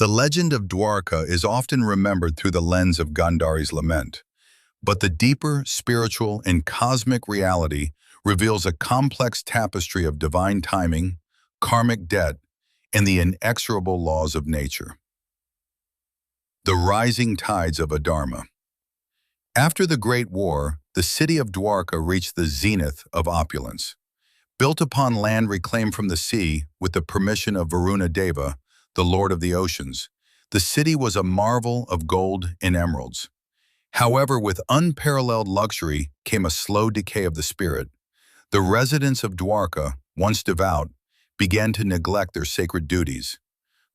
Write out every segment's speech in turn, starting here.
The legend of Dwaraka is often remembered through the lens of Gandhari's lament, but the deeper spiritual and cosmic reality reveals a complex tapestry of divine timing, karmic debt, and the inexorable laws of nature. The rising tides of Adharma. After the Great War, the city of Dwaraka reached the zenith of opulence. Built upon land reclaimed from the sea with the permission of Varuna Deva, the Lord of the Oceans, the city was a marvel of gold and emeralds. However, with unparalleled luxury came a slow decay of the spirit. The residents of Dwaraka, once devout, began to neglect their sacred duties.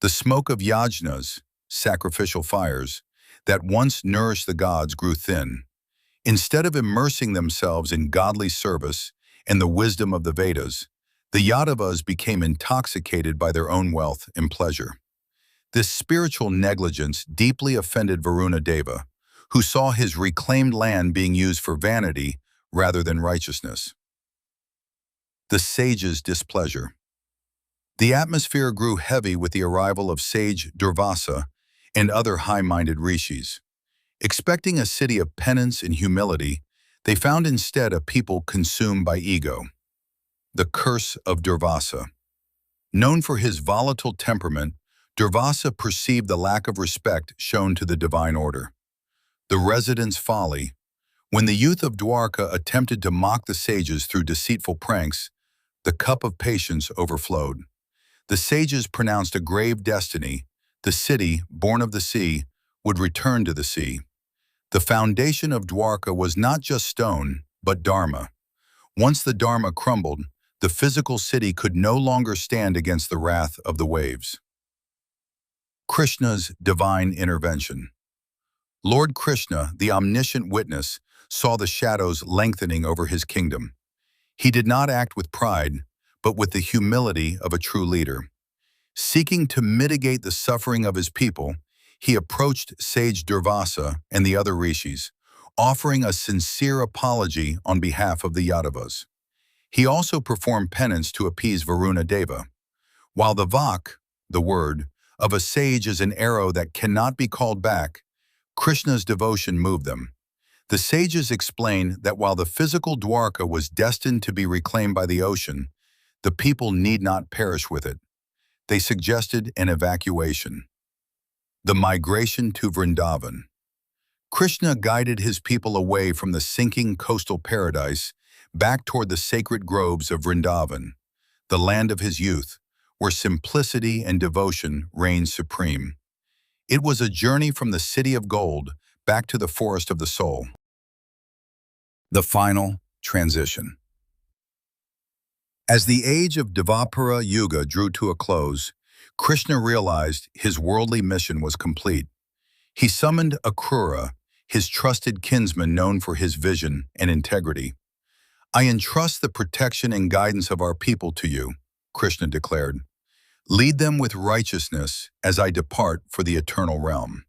The smoke of yajnas, sacrificial fires, that once nourished the gods grew thin. Instead of immersing themselves in godly service and the wisdom of the Vedas, the Yadavas became intoxicated by their own wealth and pleasure. This spiritual negligence deeply offended Varuna Deva, who saw his reclaimed land being used for vanity rather than righteousness. The sage's displeasure. The atmosphere grew heavy with the arrival of sage Durvasa and other high-minded rishis. Expecting a city of penance and humility, they found instead a people consumed by ego. The curse of Durvasa. Known for his volatile temperament, Durvasa perceived the lack of respect shown to the divine order. The residents' folly. When the youth of Dwaraka attempted to mock the sages through deceitful pranks, the cup of patience overflowed. The sages pronounced a grave destiny. The city, born of the sea, would return to the sea. The foundation of Dwaraka was not just stone, but dharma. Once the dharma crumbled, the physical city could no longer stand against the wrath of the waves. Krishna's divine intervention. Lord Krishna, the omniscient witness, saw the shadows lengthening over his kingdom. He did not act with pride, but with the humility of a true leader. Seeking to mitigate the suffering of his people, he approached sage Durvasa and the other rishis, offering a sincere apology on behalf of the Yadavas. He also performed penance to appease Varuna Deva. While the vak, the word, of a sage is an arrow that cannot be called back, Krishna's devotion moved them. The sages explained that while the physical Dwaraka was destined to be reclaimed by the ocean, the people need not perish with it. They suggested an evacuation. The migration to Vrindavan. Krishna guided his people away from the sinking coastal paradise back toward the sacred groves of Vrindavan, the land of his youth, where simplicity and devotion reigned supreme. It was a journey from the city of gold back to the forest of the soul. The final transition. As the age of Dvapara Yuga drew to a close, Krishna realized his worldly mission was complete. He summoned Akrura, his trusted kinsman known for his vision and integrity. "I entrust the protection and guidance of our people to you," Krishna declared. "Lead them with righteousness as I depart for the eternal realm."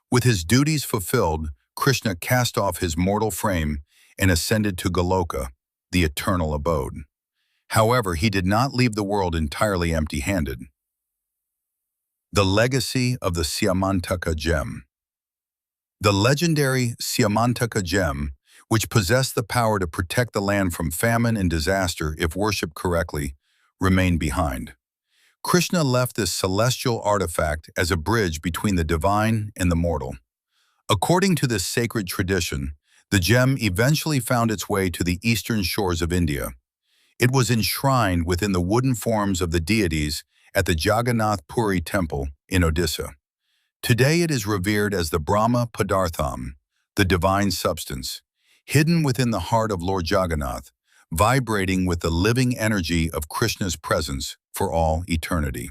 With his duties fulfilled, Krishna cast off his mortal frame and ascended to Goloka, the eternal abode. However, he did not leave the world entirely empty-handed. The legacy of the Syamantaka gem. The legendary Syamantaka gem, which possessed the power to protect the land from famine and disaster if worshipped correctly, remained behind. Krishna left this celestial artifact as a bridge between the divine and the mortal. According to this sacred tradition, the gem eventually found its way to the eastern shores of India. It was enshrined within the wooden forms of the deities at the Jagannath Puri temple in Odisha. Today it is revered as the Brahma Padartham, the divine substance, hidden within the heart of Lord Jagannath, vibrating with the living energy of Krishna's presence for all eternity.